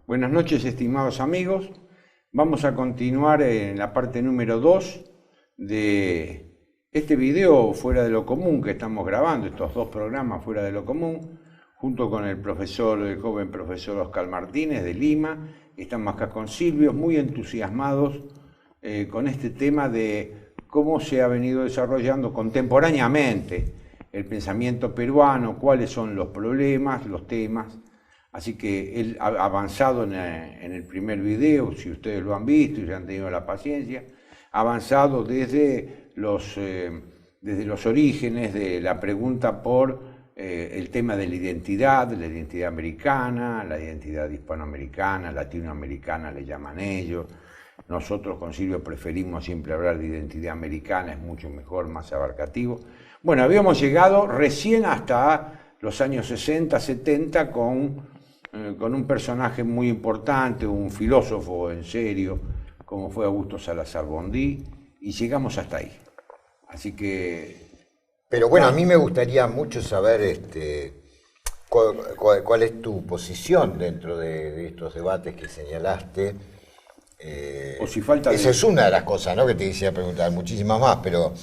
Buenas noches, estimados amigos. Vamos a continuar en la parte número 2 de este video Fuera de lo Común que estamos grabando, estos dos programas Fuera de lo Común, junto con el joven profesor Oscar Martínez de Lima. Estamos acá con Silvio, muy entusiasmados con este tema de cómo se ha venido desarrollando contemporáneamente el pensamiento peruano, cuáles son los problemas, los temas. Así que él ha avanzado en el primer video, si ustedes lo han visto y han tenido la paciencia, ha avanzado desde los orígenes de la pregunta por el tema de la identidad americana, la identidad hispanoamericana, latinoamericana le llaman ellos. Nosotros con Silvio preferimos siempre hablar de identidad americana, es mucho mejor, más abarcativo. Bueno, habíamos llegado recién hasta los años 60, 70 con un personaje muy importante, un filósofo en serio, como fue Augusto Salazar Bondí, y llegamos hasta ahí. Así que... Pero bueno, a mí me gustaría mucho saber cuál es tu posición dentro de estos debates que señalaste. O si falta esa es una de las cosas, ¿no?, que te quisiera preguntar, muchísimas más, pero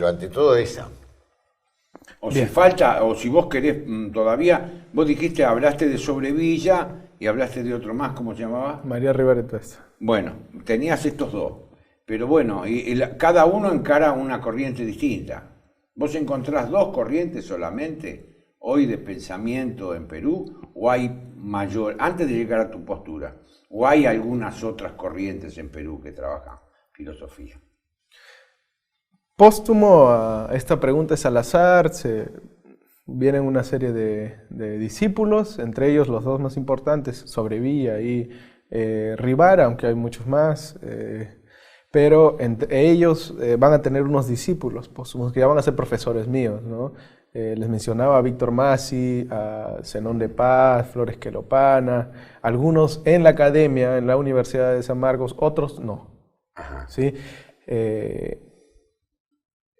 ante todo esa. O si falta, o si vos querés todavía, vos dijiste, hablaste de Sobrevilla y hablaste de otro más, ¿cómo se llamaba? María Rivera Tuesta. Bueno, tenías estos dos, pero bueno, cada uno encara una corriente distinta. ¿Vos encontrás dos corrientes solamente hoy de pensamiento en Perú, o hay mayor, antes de llegar a tu postura, o hay algunas otras corrientes en Perú que trabajan filosofía? Póstumo a esta pregunta de Salazar, vienen una serie de discípulos, entre ellos los dos más importantes, Sobrevilla y Rivara, aunque hay muchos más, pero entre ellos van a tener unos discípulos póstumos que ya van a ser profesores míos, ¿no? Les mencionaba a Víctor Masi, a Zenón de Paz, Flores Quelopana, algunos en la academia, en la Universidad de San Marcos, otros no. Ajá. ¿Sí?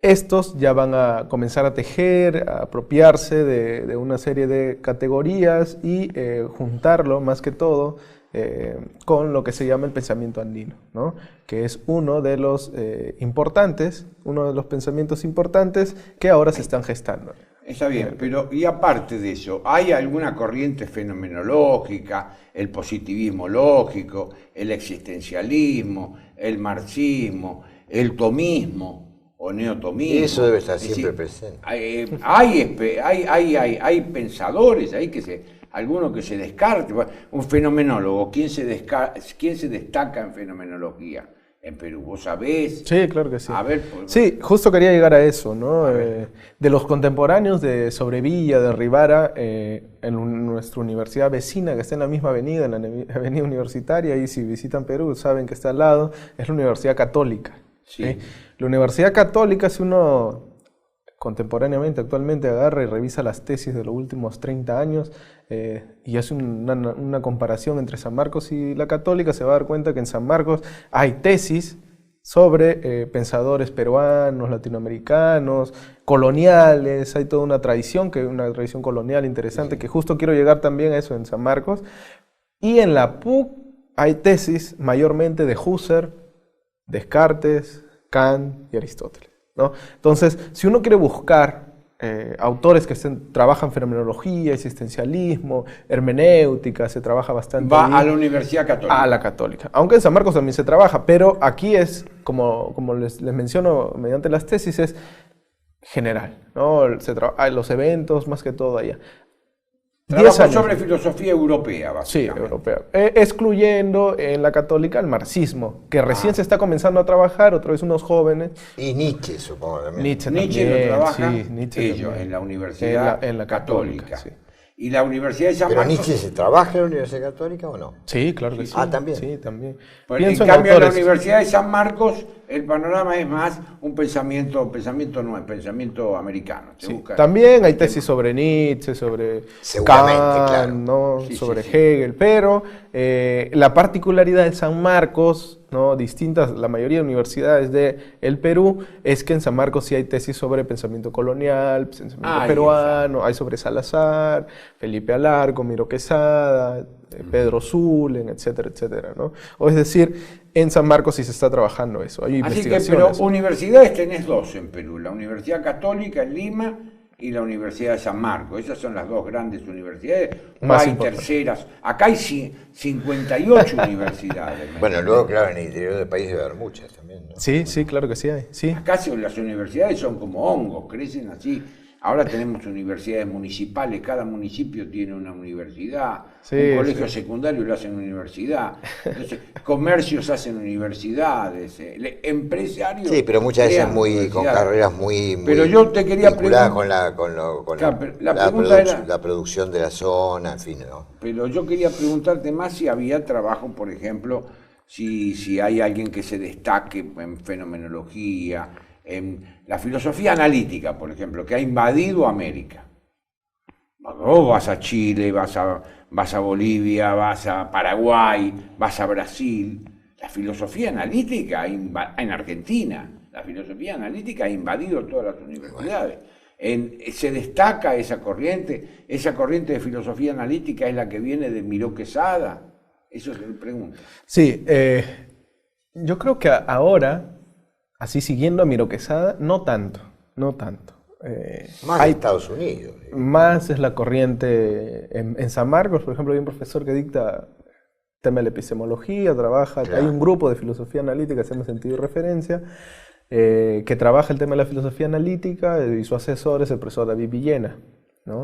Estos ya van a comenzar a tejer, a apropiarse de una serie de categorías y juntarlo más que todo con lo que se llama el pensamiento andino, ¿no? Que es uno de los pensamientos importantes que ahora se están gestando. Está bien, pero y aparte de eso, ¿hay alguna corriente fenomenológica, el positivismo lógico, el existencialismo, el marxismo, el tomismo o neotomismo? Eso debe estar siempre presente. Hay pensadores, alguno que se descarte. Un fenomenólogo, ¿quién se destaca en fenomenología en Perú? ¿Vos sabés? Sí, claro que sí. A ver, sí, justo quería llegar a eso, ¿no? De los contemporáneos de Sobrevilla, de Rivara, en nuestra universidad vecina, que está en la misma avenida, en la avenida universitaria, y si visitan Perú saben que está al lado, es la Universidad Católica. Sí. La Universidad Católica, si uno contemporáneamente, actualmente agarra y revisa las tesis de los últimos 30 años y hace una comparación entre San Marcos y la Católica, se va a dar cuenta que en San Marcos hay tesis sobre pensadores peruanos, latinoamericanos, coloniales, hay toda una tradición colonial interesante, que justo quiero llegar también a eso en San Marcos. Y en la PUC hay tesis mayormente de Husserl, Descartes, Kant y Aristóteles, ¿no? Entonces, si uno quiere buscar autores que trabajan fenomenología, existencialismo, hermenéutica, se trabaja bastante. Va a la Universidad Católica. A la Católica. Aunque en San Marcos también se trabaja, pero aquí es, como les menciono mediante las tesis, es general, ¿no? Los eventos, más que todo allá. Trabajo sobre filosofía europea, básicamente. Sí, europea. Excluyendo en la Católica el marxismo, que recién se está comenzando a trabajar, otra vez unos jóvenes. Y Nietzsche, supongo también. Nietzsche lo trabaja Nietzsche ellos en la Universidad en la Católica. Sí. ¿Y la Universidad de San Pero Marcos? ¿Nietzsche se trabaja en la Universidad Católica o no? Sí, claro que sí. Ah, ¿también? Sí, también. En cambio, en la Universidad de San Marcos, el panorama es más un pensamiento americano. Sí. También hay tesis sobre Nietzsche, sobre seguramente, Kant, claro. ¿no? Sí, sobre Hegel, pero la particularidad de San Marcos, ¿no? Distintas, la mayoría de universidades del Perú, es que en San Marcos sí hay tesis sobre pensamiento colonial, pensamiento peruano, hay sobre Salazar, Felipe Alarco, Miro Quesada, Pedro Zulen, etcétera, etcétera, ¿no? O es decir, en San Marcos sí se está trabajando eso, hay investigaciones. Así que, pero universidades tenés dos en Perú, la Universidad Católica en Lima y la Universidad de San Marcos. Esas son las dos grandes universidades. Más hay terceras. Acá hay 58 universidades. Bueno, luego, claro, en el interior del país debe haber muchas también, ¿no? Sí, sí, claro que sí hay. Sí. Acá las universidades son como hongos, crecen así. Ahora tenemos universidades municipales, cada municipio tiene una universidad, un colegio secundario lo hacen universidad, entonces comercios hacen universidades, empresarios. Sí, pero muchas veces con carreras muy pero yo te quería vinculadas preguntar, con la producción de la zona, en fin, ¿no? Pero yo quería preguntarte más si había trabajo, por ejemplo, si hay alguien que se destaque en fenomenología, en la filosofía analítica, por ejemplo, que ha invadido América. Vos vas a Chile, vas a Bolivia, vas a Paraguay, vas a Brasil. La filosofía analítica en Argentina, la filosofía analítica ha invadido todas las universidades. Se destaca esa corriente de filosofía analítica es la que viene de Miró Quesada. Eso es lo que pregunto. Sí, yo creo que ahora, así siguiendo a Miro Quesada, no tanto. Más hay Estados Unidos. Más es la corriente en San Marcos, por ejemplo, hay un profesor que dicta tema de la epistemología, trabaja, claro. Hay un grupo de filosofía analítica, se llama Sentido y Referencia, que trabaja el tema de la filosofía analítica y su asesor es el profesor David Villena, ¿no?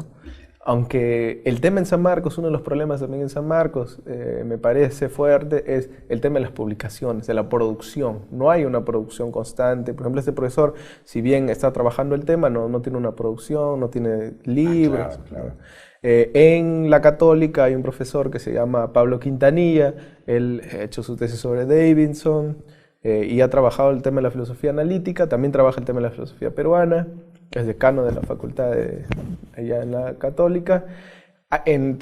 Aunque el tema en San Marcos, uno de los problemas también en San Marcos, me parece fuerte, es el tema de las publicaciones, de la producción. No hay una producción constante. Por ejemplo, este profesor, si bien está trabajando el tema, no tiene una producción, no tiene libros. Claro. En la Católica hay un profesor que se llama Pablo Quintanilla, él ha hecho su tesis sobre Davidson y ha trabajado el tema de la filosofía analítica, también trabaja el tema de la filosofía peruana, que es decano de la facultad allá en la Católica. En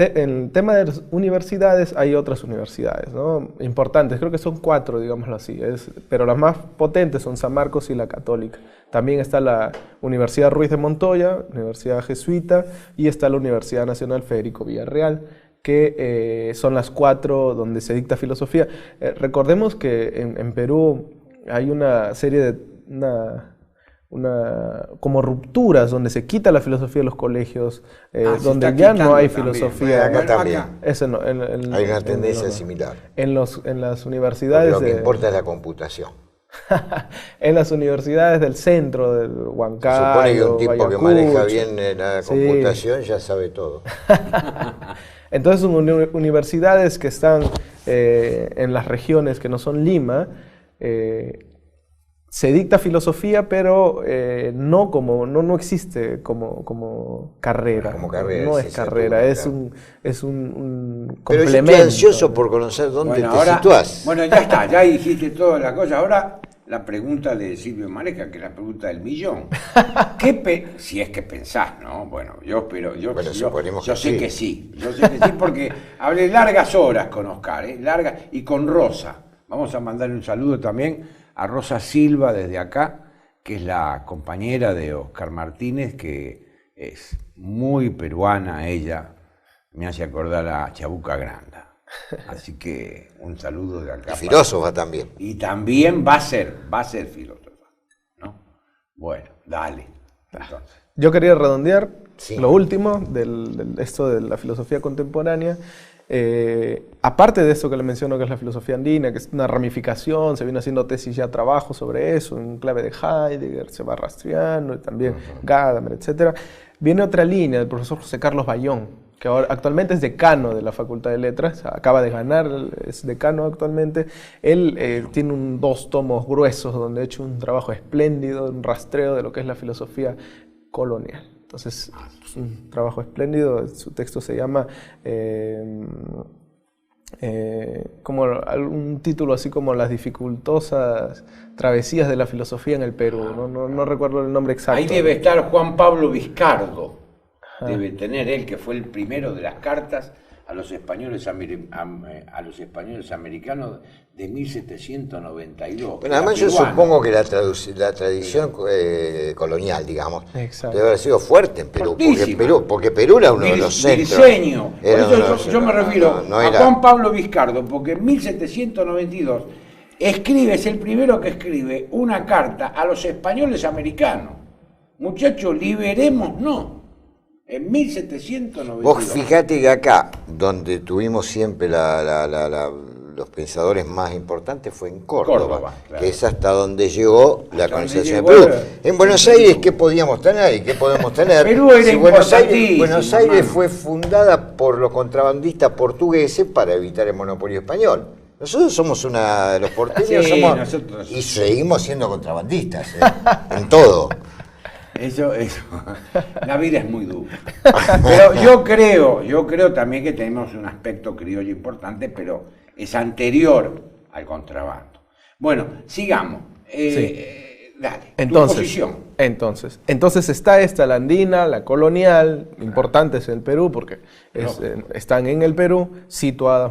tema de las universidades hay otras universidades, ¿no? Importantes, creo que son 4, digámoslo así, pero las más potentes son San Marcos y la Católica. También está la Universidad Ruiz de Montoya, Universidad Jesuita, y está la Universidad Nacional Federico Villarreal, que son las 4 donde se dicta filosofía. Recordemos que en Perú hay una serie de como rupturas donde se quita la filosofía de los colegios, donde ya no hay filosofía. Acá también. Hay una tendencia similar. En las universidades. Porque lo que importa es la computación. En las universidades del centro, del Huancayo, se supone que un tipo Ayacucho, que maneja bien la computación ya sabe todo. Entonces son universidades que están en las regiones que no son Lima. Se dicta filosofía, pero no existe como carrera. Como carrera. No es carrera, es un complemento. Pero yo estoy ansioso por conocer dónde te situás. Bueno, ya está, ya dijiste toda la cosa. Ahora la pregunta de Silvio Maresca, que es la pregunta del millón. Si es que pensás, ¿no? Bueno, yo sé que sí. Yo sé que sí porque hablé largas horas con Oscar, y con Rosa. Vamos a mandarle un saludo también a Rosa Silva desde acá, que es la compañera de Oscar Martínez, que es muy peruana ella, me hace acordar a Chabuca Granda. Así que un saludo de acá. Y filósofa también. Y también va a ser filósofa, ¿no? Bueno, dale. Entonces. Yo quería redondear lo último esto de la filosofía contemporánea. Aparte de eso que le menciono, que es la filosofía andina, que es una ramificación, se viene haciendo tesis ya, trabajo sobre eso, en clave de Heidegger, se va rastreando, y también Gadamer, etc. Viene otra línea del profesor José Carlos Bayón, que actualmente es decano de la Facultad de Letras, acaba de ganar, es decano actualmente. Él tiene 2 tomos gruesos donde ha hecho un trabajo espléndido, un rastreo de lo que es la filosofía colonial. Entonces, es un trabajo espléndido, su texto se llama, como un título así como Las dificultosas travesías de la filosofía en el Perú, no recuerdo el nombre exacto. Ahí debe estar Juan Pablo Vizcardo, debe tener él, que fue el primero de las cartas, a los españoles, a los españoles americanos de 1792. Bueno, además yo supongo que la tradición colonial, digamos, Exacto. debe haber sido fuerte en Perú, porque Perú era uno de los centros. Diseño. Por eso yo me refiero a Juan Pablo Vizcardo, porque en 1792 es el primero que escribe una carta a los españoles americanos. Muchachos, liberémonos. En 1792. Vos fijate que acá, donde tuvimos siempre los pensadores más importantes, fue en Córdoba, claro, que es hasta donde llegó la colonización de Perú. En Buenos Aires, ¿qué podíamos tener y qué podemos tener? Perú era Buenos Aires fue fundada por los contrabandistas portugueses para evitar el monopolio español. Nosotros somos los porteños, y seguimos siendo contrabandistas, en todo. Eso, la vida es muy dura. Pero yo creo también que tenemos un aspecto criollo importante, pero es anterior al contrabando. Bueno, sigamos. Dale, tu posición. Entonces está esta, la andina, la colonial, importantes en el Perú, porque están en el Perú,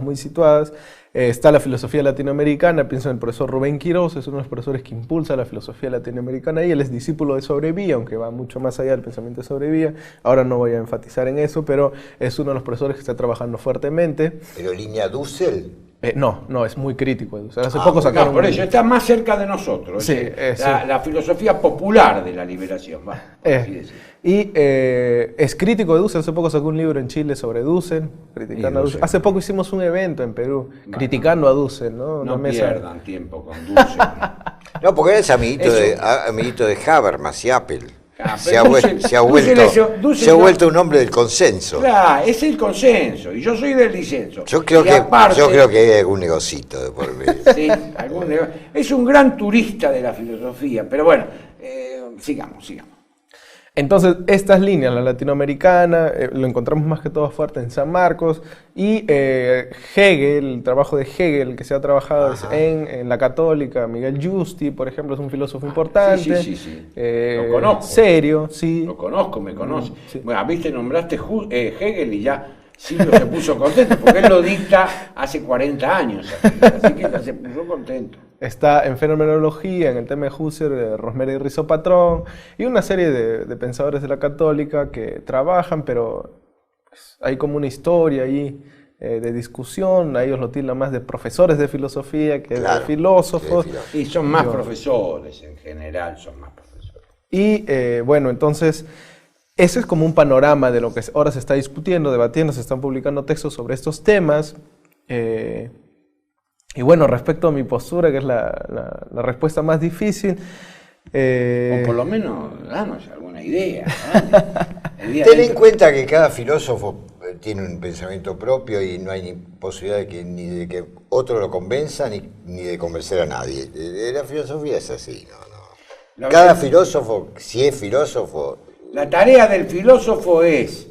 muy situadas. Está la filosofía latinoamericana, pienso en el profesor Rubén Quirós, es uno de los profesores que impulsa la filosofía latinoamericana y él es discípulo de Sobrevilla, aunque va mucho más allá del pensamiento de Sobrevilla. Ahora no voy a enfatizar en eso, pero es uno de los profesores que está trabajando fuertemente. ¿Pero línea Dussel? No, es muy crítico. Hace poco sacaron... por eso está más cerca de nosotros. Sí, la filosofía popular de la liberación. Y es crítico de Dussel. Hace poco sacó un libro en Chile sobre Dussel, criticando a Dussel. Hace poco hicimos un evento en Perú criticando a Dussel, ¿no? No pierdan tiempo con Dussel. No, porque él es amiguito de Habermas y Apple. Se ha vuelto un hombre del consenso. Claro, es el consenso, y yo soy del disenso. Yo creo que hay algún negocito de por medio. Sí, es un gran turista de la filosofía, pero bueno, sigamos. Entonces, estas líneas, la latinoamericana, lo encontramos más que todo fuerte en San Marcos, y Hegel, el trabajo de Hegel que se ha trabajado en la católica, Miguel Justi, por ejemplo, es un filósofo importante. Sí. Lo conozco. Serio, sí. Lo conozco, me conoce. Sí. Bueno, viste, nombraste Hegel y ya Silvio se puso contento, porque él lo dicta hace 40 años, así que ya se puso contento. Está en fenomenología, en el tema de Husserl, Rosmeri y Rizzo-Patrón, y una serie de pensadores de la católica que trabajan, pero pues, hay como una historia ahí de discusión. A ellos lo tildan más de profesores de filosofía que de filósofos. Y son más profesores, en general son más profesores. Y bueno, entonces, ese es como un panorama de lo que ahora se está discutiendo, debatiendo, se están publicando textos sobre estos temas. Y bueno, respecto a mi postura, que es la respuesta más difícil... o por lo menos, danos alguna idea. Ten en cuenta que cada filósofo tiene un pensamiento propio y no hay ni posibilidad ni de que otro lo convenza, ni de convencer a nadie. La filosofía es así, ¿no? Cada filósofo, si es filósofo... La tarea del filósofo es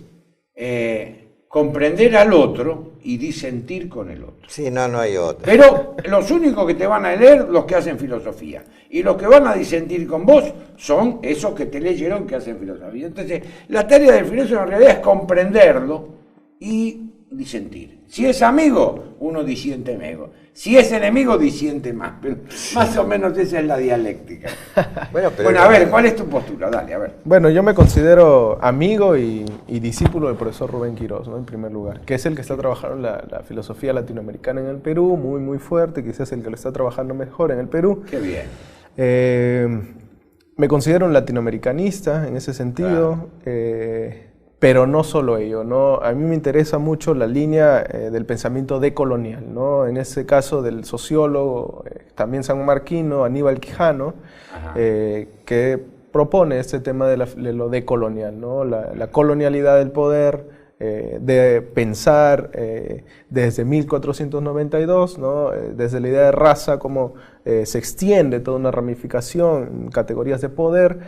comprender al otro y disentir con el otro. Sí, no hay otro. Pero los únicos que te van a leer, los que hacen filosofía. Y los que van a disentir con vos son esos que te leyeron que hacen filosofía. Entonces, la tarea del filósofo en realidad es comprenderlo y disentir. Si es amigo, uno disiente menos. Si es enemigo, disiente más. Pero más o menos esa es la dialéctica. Bueno, a ver, ¿cuál es tu postura? Dale, a ver. Bueno, yo me considero amigo y discípulo del profesor Rubén Quirós, ¿no? En primer lugar, que es el que está trabajando la filosofía latinoamericana en el Perú, muy, muy fuerte, quizás el que lo está trabajando mejor en el Perú. Qué bien. Me considero un latinoamericanista en ese sentido. Pero no solo ello, ¿no? A mí me interesa mucho la línea del pensamiento decolonial, ¿no? En ese caso del sociólogo, también sanmarquino, Aníbal Quijano, que propone este tema de lo decolonial, ¿no? La colonialidad del poder, de pensar desde 1492, ¿no? Desde la idea de raza, cómo se extiende toda una ramificación en categorías de poder,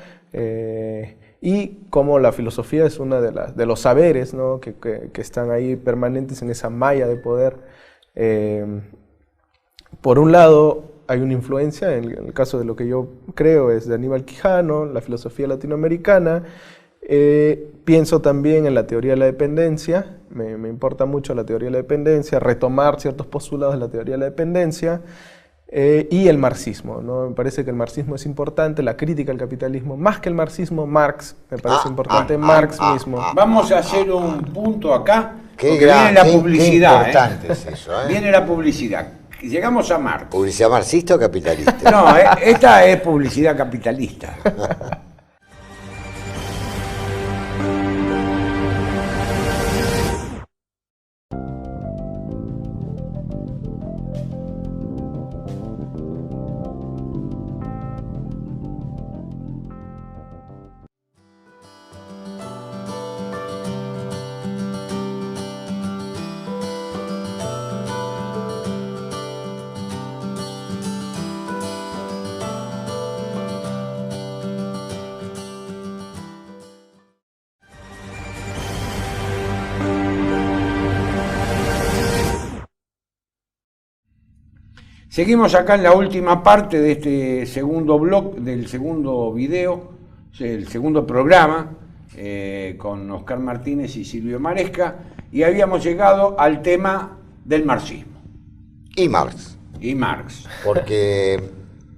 y cómo la filosofía es una de los saberes, ¿no? que están ahí permanentes en esa malla de poder. Por un lado, hay una influencia, en el caso de lo que yo creo es de Aníbal Quijano, la filosofía latinoamericana, Pienso también en la teoría de la dependencia, me importa mucho la teoría de la dependencia, retomar ciertos postulados de la teoría de la dependencia, y el marxismo, ¿no? Me parece que el marxismo es importante, la crítica al capitalismo, más que el marxismo, Marx, me parece importante, Marx mismo. Vamos a hacer un punto acá, Qué porque gran, viene la publicidad. Qué importante es eso, ¿eh? Viene la publicidad. Llegamos a Marx. ¿Publicidad marxista o capitalista? No, esta es publicidad capitalista. Seguimos acá en la última parte de este segundo blog, del segundo video, el segundo programa, con Oscar Martínez y Silvio Maresca, y habíamos llegado al tema del marxismo. Y Marx. Y Marx. Porque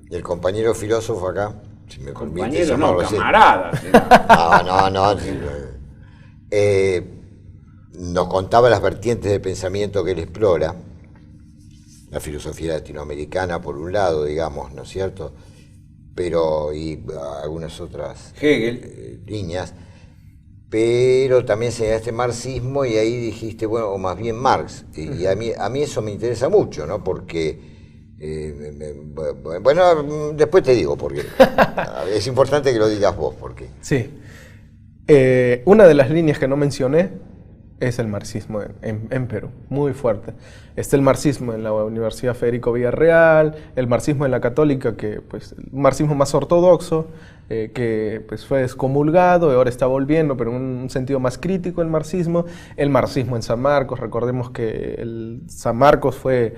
el compañero filósofo acá, si me permite Compañero, no, llamarlo así. camarada. No. Nos contaba las vertientes de pensamiento que él explora. La filosofía latinoamericana, por un lado, digamos, ¿no es cierto? Pero, y algunas otras Hegel. Líneas. Pero también señalaste marxismo y ahí dijiste, bueno, o más bien Marx. Y a mí eso me interesa mucho, ¿no? Porque, bueno, después te digo por qué. Es importante que lo digas vos, ¿por qué? Sí. Una de las líneas que no mencioné es el marxismo en Perú, muy fuerte. Está el marxismo en la Universidad Federico Villarreal, el marxismo en la Católica, que pues un marxismo más ortodoxo, que pues fue excomulgado y ahora está volviendo, pero en un sentido más crítico el marxismo en San Marcos. Recordemos que el San Marcos fue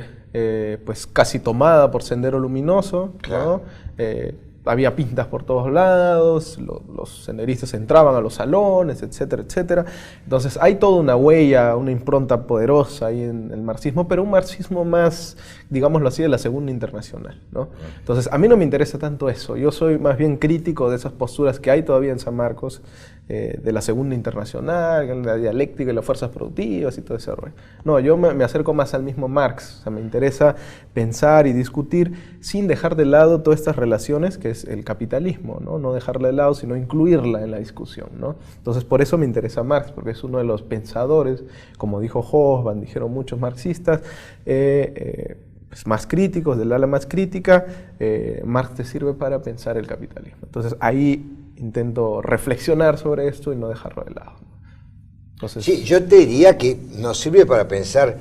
pues casi tomada por Sendero Luminoso, Claro. ¿no? Había pintas por todos lados, los senderistas entraban a los salones, etcétera, etcétera. Entonces hay toda una huella, una impronta poderosa ahí en el marxismo, pero un marxismo más, digámoslo así, de la Segunda Internacional, ¿no? Entonces a mí no me interesa tanto eso, yo soy más bien crítico de esas posturas que hay todavía en San Marcos, de la Segunda Internacional, la dialéctica y las fuerzas productivas y todo ese rollo. No, yo me acerco más al mismo Marx, o sea, me interesa pensar y discutir sin dejar de lado todas estas relaciones que es el capitalismo, ¿no? No dejarla de lado, sino incluirla en la discusión, ¿no? Entonces, por eso me interesa Marx, porque es uno de los pensadores, como dijo Hobsbawm, dijeron muchos marxistas, pues más críticos, del ala más crítica, Marx te sirve para pensar el capitalismo. Entonces, ahí intento reflexionar sobre esto y no dejarlo de lado. Entonces, Sí, yo te diría que nos sirve para pensar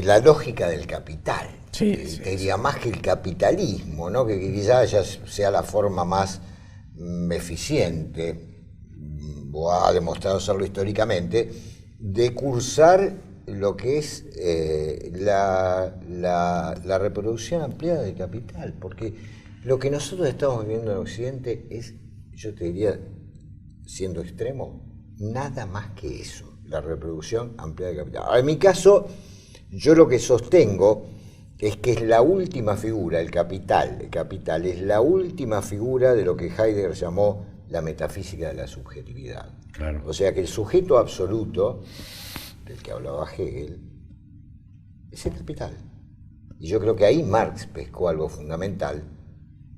la lógica del capital. Sí, Te diría más que el capitalismo, ¿no? Que quizás ya sea la forma más eficiente, o ha demostrado serlo históricamente, de cursar lo que es la reproducción ampliada del capital. Porque lo que nosotros estamos viviendo en Occidente es, yo te diría, siendo extremo, nada más que eso, la reproducción ampliada del capital. Ahora, en mi caso, yo lo que sostengo es que es la última figura, el capital es la última figura de lo que Heidegger llamó la metafísica de la subjetividad. Claro. O sea que el sujeto absoluto, del que hablaba Hegel, es el capital. Y yo creo que ahí Marx pescó algo fundamental,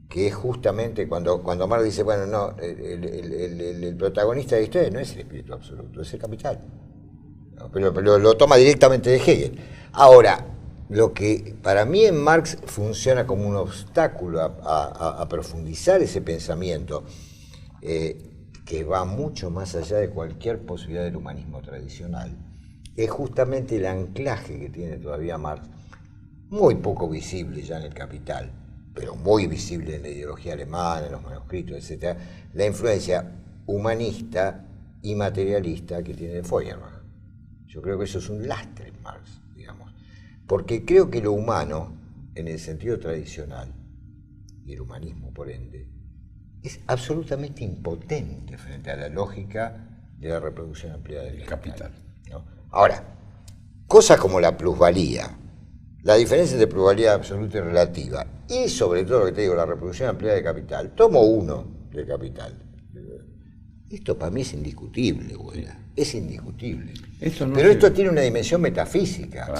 que es justamente cuando Marx dice, bueno, no, el protagonista de la historia no es el espíritu absoluto, es el capital. No, pero lo toma directamente de Hegel. Ahora, lo que para mí en Marx funciona como un obstáculo a profundizar ese pensamiento, que va mucho más allá de cualquier posibilidad del humanismo tradicional, es justamente el anclaje que tiene todavía Marx, muy poco visible ya en el Capital, pero muy visible en la ideología alemana, en los manuscritos, etc., la influencia humanista y materialista que tiene Feuerbach. Yo creo que eso es un lastre en Marx, digamos, porque creo que lo humano, en el sentido tradicional, y el humanismo por ende, es absolutamente impotente frente a la lógica de la reproducción ampliada del capital, ¿no? Ahora, cosas como la plusvalía, la diferencia entre plusvalía absoluta y relativa, y sobre todo lo que te digo, la reproducción ampliada de capital, tomo uno de capital. Esto para mí es indiscutible, güey. Es indiscutible. Pero esto tiene una dimensión metafísica,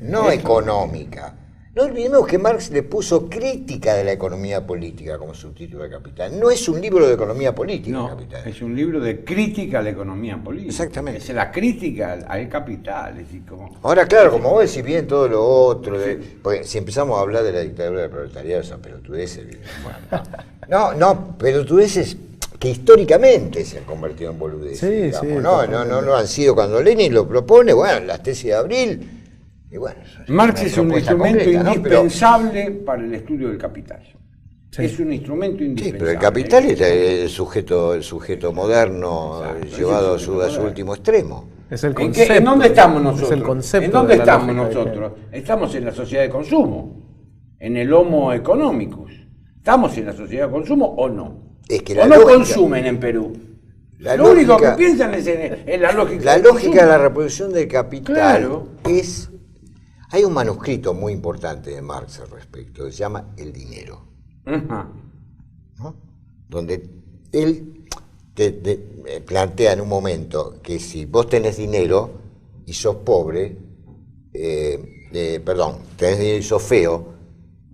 no económica. No olvidemos que Marx le puso crítica de la economía política como subtítulo de Capital. No es un libro de economía política, no, Capital. Es un libro de crítica a la economía política. Exactamente. Es la crítica al capital. Es decir, como... Ahora, claro, como vos decís bien todo lo otro, porque si empezamos a hablar de la dictadura del proletariado, son pelotudeces. No, pelotudeces que históricamente se han convertido en boludeces. Sí, no han sido cuando Lenin lo propone, bueno, las tesis de Abril. Y bueno, Marx es un instrumento concreta, indispensable para el estudio del capital. Sí. Es un instrumento indispensable. Sí, pero el capital es el sujeto moderno, llevado a su último extremo. Es el concepto. ¿En dónde estamos nosotros? Es el concepto. ¿En dónde estamos nosotros? Estamos en la sociedad de consumo, en el homo economicus. ¿Estamos en la sociedad de consumo o no? Es que ¿O no consumen en Perú? Lo único que piensan es en la lógica. La lógica de la reproducción del capital es... Hay un manuscrito muy importante de Marx al respecto, que se llama El dinero, ¿no? Donde él te plantea en un momento que si vos tenés dinero y sos pobre, tenés dinero y sos feo,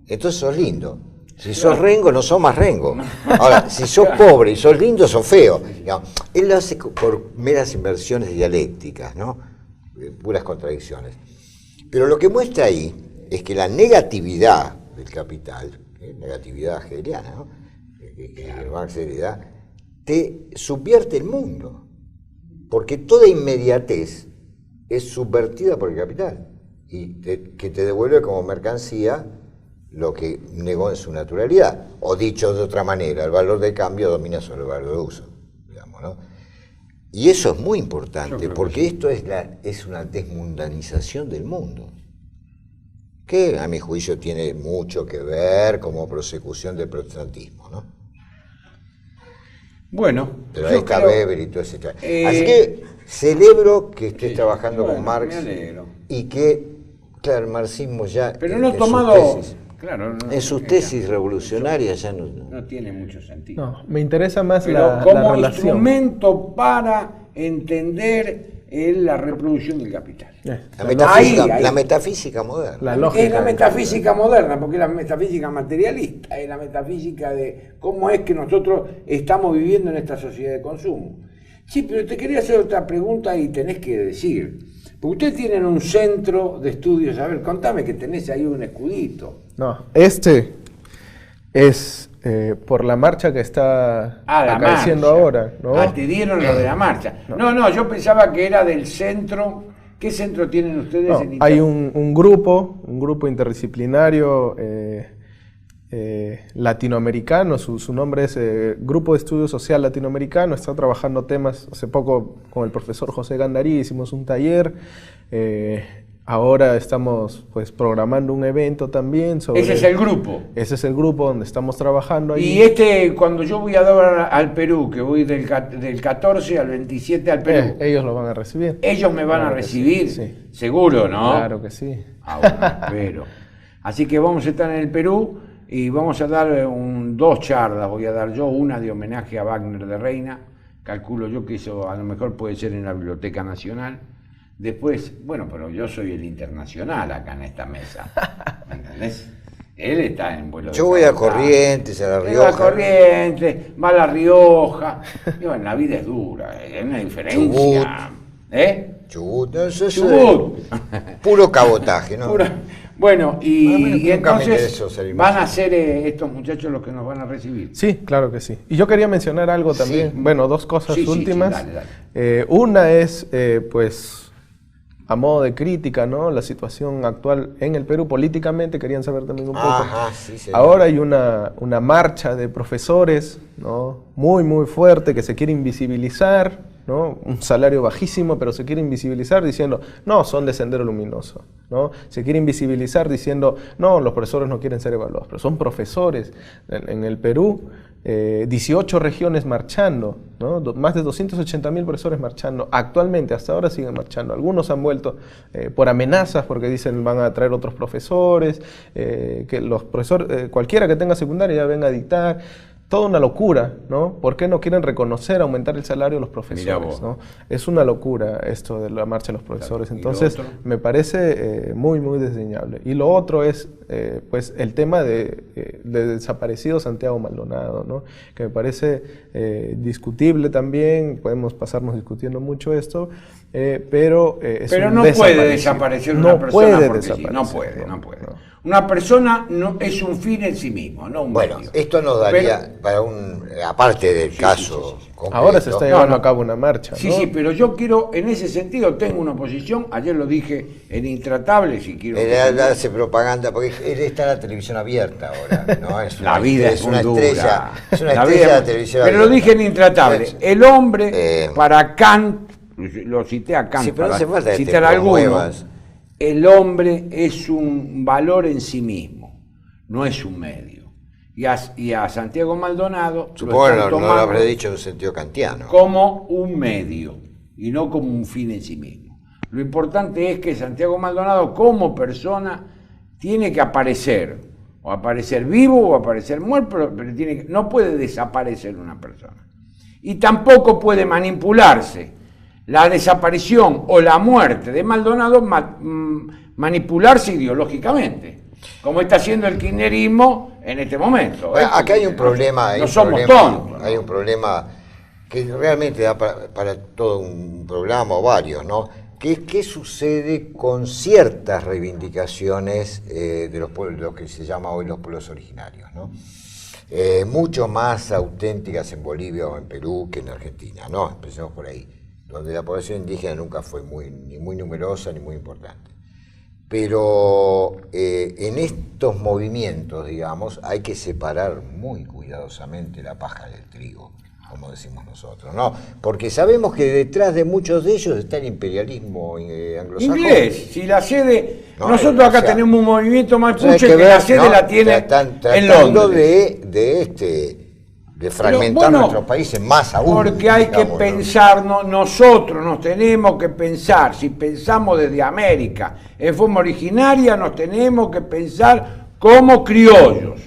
entonces sos lindo. Si sos rengo, no sos más rengo. Ahora, si sos pobre y sos lindo, sos feo. Él lo hace por meras inversiones dialécticas, ¿no? Puras contradicciones. Pero lo que muestra ahí es que la negatividad del capital, negatividad hegeliana, ¿no? que Marx hereda, te subvierte el mundo. Porque toda inmediatez es subvertida por el capital y que te devuelve como mercancía lo que negó en su naturalidad. O dicho de otra manera, el valor de cambio domina sobre el valor de uso, digamos, ¿no? Y eso es muy importante, porque esto es una desmundanización del mundo, que a mi juicio tiene mucho que ver como prosecución del protestantismo, ¿no? Bueno, pero ahí está Weber y todo ese... Así que celebro que estés trabajando con Marx y que, claro, el marxismo ya... Pero no tomado... en sus tesis revolucionarias ya no tiene mucho sentido. No, me interesa más pero la como relación. Instrumento para entender la reproducción del capital. La metafísica moderna. La lógica es la metafísica moderna, porque es la metafísica materialista, es la metafísica de cómo es que nosotros estamos viviendo en esta sociedad de consumo. Sí, pero te quería hacer otra pregunta y tenés que decir, porque ustedes tienen un centro de estudios, a ver, contame que tenés ahí un escudito. No, este es por la marcha que está acaeciendo ahora, ¿no? Te dieron lo de la marcha. No, yo pensaba que era del centro. ¿Qué centro tienen ustedes en Italia? Hay un grupo interdisciplinario latinoamericano, su nombre es Grupo de Estudio Social Latinoamericano, está trabajando temas, hace poco con el profesor José Gandarí hicimos un taller, ahora estamos pues programando un evento también sobre... Ese es el grupo. Ese es el grupo donde estamos trabajando ahí. Y cuando yo voy a dar al Perú, que voy del 14 al 27 al Perú... ellos lo van a recibir. Ellos me van a recibir, sí. Seguro, ¿no? Claro que sí. Bueno, espero. Así que vamos a estar en el Perú y vamos a dar 2 charlas. Voy a dar yo una de homenaje a Wagner de Reina. Calculo yo que eso a lo mejor puede ser en la Biblioteca Nacional. Después, bueno, pero yo soy el internacional acá en esta mesa, ¿me entendés? Él está en vuelo de Yo voy a Corrientes, a La Rioja. Va a Corrientes, va a La Rioja. Y bueno, la vida es dura, hay una diferencia. Chubut. Chubut. Puro cabotaje, ¿no? Bueno, y entonces van a ser estos muchachos los que nos van a recibir. Sí, claro que sí. Y yo quería mencionar algo también, bueno, 2 cosas últimas. Sí, dale. Una es, pues... a modo de crítica, ¿no? La situación actual en el Perú políticamente, querían saber también un poco. Ahora hay una marcha de profesores, ¿no? Muy, muy fuerte que se quiere invisibilizar, ¿no? Un salario bajísimo, pero se quiere invisibilizar diciendo, no, son de Sendero Luminoso, ¿no? Se quiere invisibilizar diciendo, no, los profesores no quieren ser evaluados, pero son profesores. En el Perú, 18 regiones marchando, ¿no? Más de 280.000 profesores marchando. Actualmente, hasta ahora siguen marchando. Algunos han vuelto por amenazas, porque dicen van a traer otros profesores, que los profesores, cualquiera que tenga secundaria ya venga a dictar. Toda una locura, ¿no? ¿Por qué no quieren reconocer, aumentar el salario de los profesores, ¿no? Es una locura esto de la marcha de los profesores. Claro. Entonces, me parece muy, muy desdeñable. Y lo otro es, pues, el tema de desaparecido Santiago Maldonado, ¿no? Que me parece discutible también. Podemos pasarnos discutiendo mucho esto, pero no puede desaparecer una persona porque sí. No puede. No. Una persona no es un fin en sí mismo, no un medio. Bueno, esto nos daría para aparte del caso concreto. Ahora se está llevando a cabo una marcha, ¿no? Sí, pero yo quiero, en ese sentido, tengo una posición, ayer lo dije en Intratable, si quiero... Él hace propaganda, porque él está en la televisión abierta ahora, ¿no? La vida es una estrella. Es una estrella de la televisión abierta. Pero lo dije en Intratable, el hombre, para Kant, lo cité a Kant, pero para no citar algunos, el hombre es un valor en sí mismo, no es un medio. Y a Santiago Maldonado supongo que no lo habré dicho en un sentido kantiano. Como un medio y no como un fin en sí mismo. Lo importante es que Santiago Maldonado como persona tiene que aparecer, o aparecer vivo o aparecer muerto, pero no puede desaparecer una persona. Y tampoco puede manipularse. La desaparición o la muerte de Maldonado manipularse ideológicamente, como está haciendo el kirchnerismo en este momento. Bueno, acá hay un problema. No somos tontos. Hay un problema que realmente da para todo un programa o varios, ¿no? ¿Qué sucede con ciertas reivindicaciones de los pueblos, lo que se llama hoy los pueblos originarios, ¿no? Mucho más auténticas en Bolivia o en Perú que en Argentina, ¿no? Empecemos por ahí, donde la población indígena nunca fue ni muy numerosa ni muy importante. Pero en estos movimientos, digamos, hay que separar muy cuidadosamente la paja del trigo, como decimos nosotros, ¿no? Porque sabemos que detrás de muchos de ellos está el imperialismo anglosajón. Inglés, si la sede... nosotros acá tenemos un movimiento mapuche que la sede la tiene en Londres. De fragmentar nuestros países más aún. Porque hay que pensarnos, nosotros nos tenemos que pensar, si pensamos desde América en forma originaria, nos tenemos que pensar como criollos.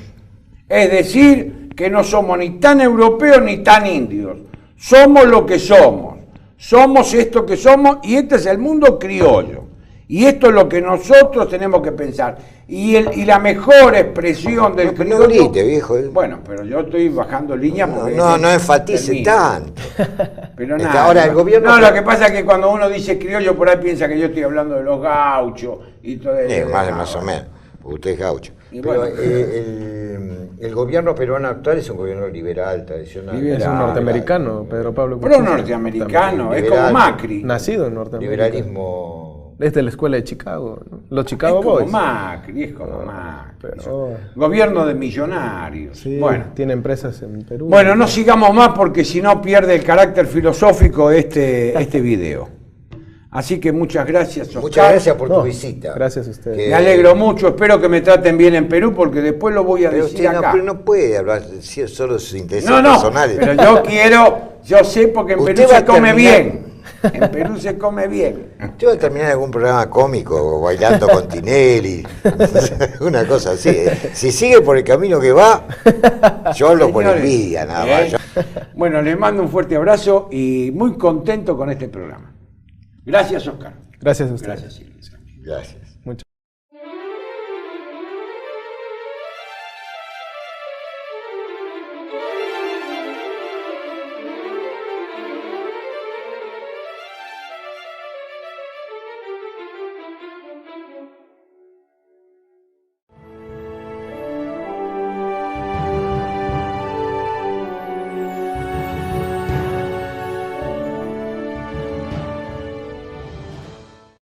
Es decir, que no somos ni tan europeos ni tan indios. Somos lo que somos. Somos esto que somos y este es el mundo criollo. Y esto es lo que nosotros tenemos que pensar. Y la mejor expresión del criollo... No grite, viejo. Bueno, pero yo estoy bajando línea porque... No enfatice tanto. Pero nada. Ahora el gobierno... No, lo que pasa es que cuando uno dice criollo, por ahí piensa que yo estoy hablando de los gauchos y todo eso. Más o menos, porque usted es gaucho. Pero bueno, el gobierno peruano actual es un gobierno liberal, tradicional. Es un norteamericano, Pedro Pablo Kuczynski. Pero norteamericano, es como Macri. Nacido en Norteamérica. Liberalismo... Es de la escuela de Chicago, ¿no? Los Chicago Boys. Es como Macri. Gobierno de millonarios. Sí, bueno, tiene empresas en Perú. Bueno, no sigamos más porque si no pierde el carácter filosófico este video. Así que muchas gracias, Oscar. Muchas gracias por tu visita. Gracias a ustedes. Me alegro mucho, espero que me traten bien en Perú porque después lo voy a decir acá. Pero no puede hablar solo de sus intereses personales. Pero yo sé porque en Perú se come bien. En Perú se come bien. Yo voy a terminar algún programa cómico, bailando con Tinelli, una cosa así. Si sigue por el camino que va, yo hablo por envidia, nada más. Bueno, les mando un fuerte abrazo y muy contento con este programa. Gracias, Oscar. Gracias a usted. Gracias, Silvia. Gracias.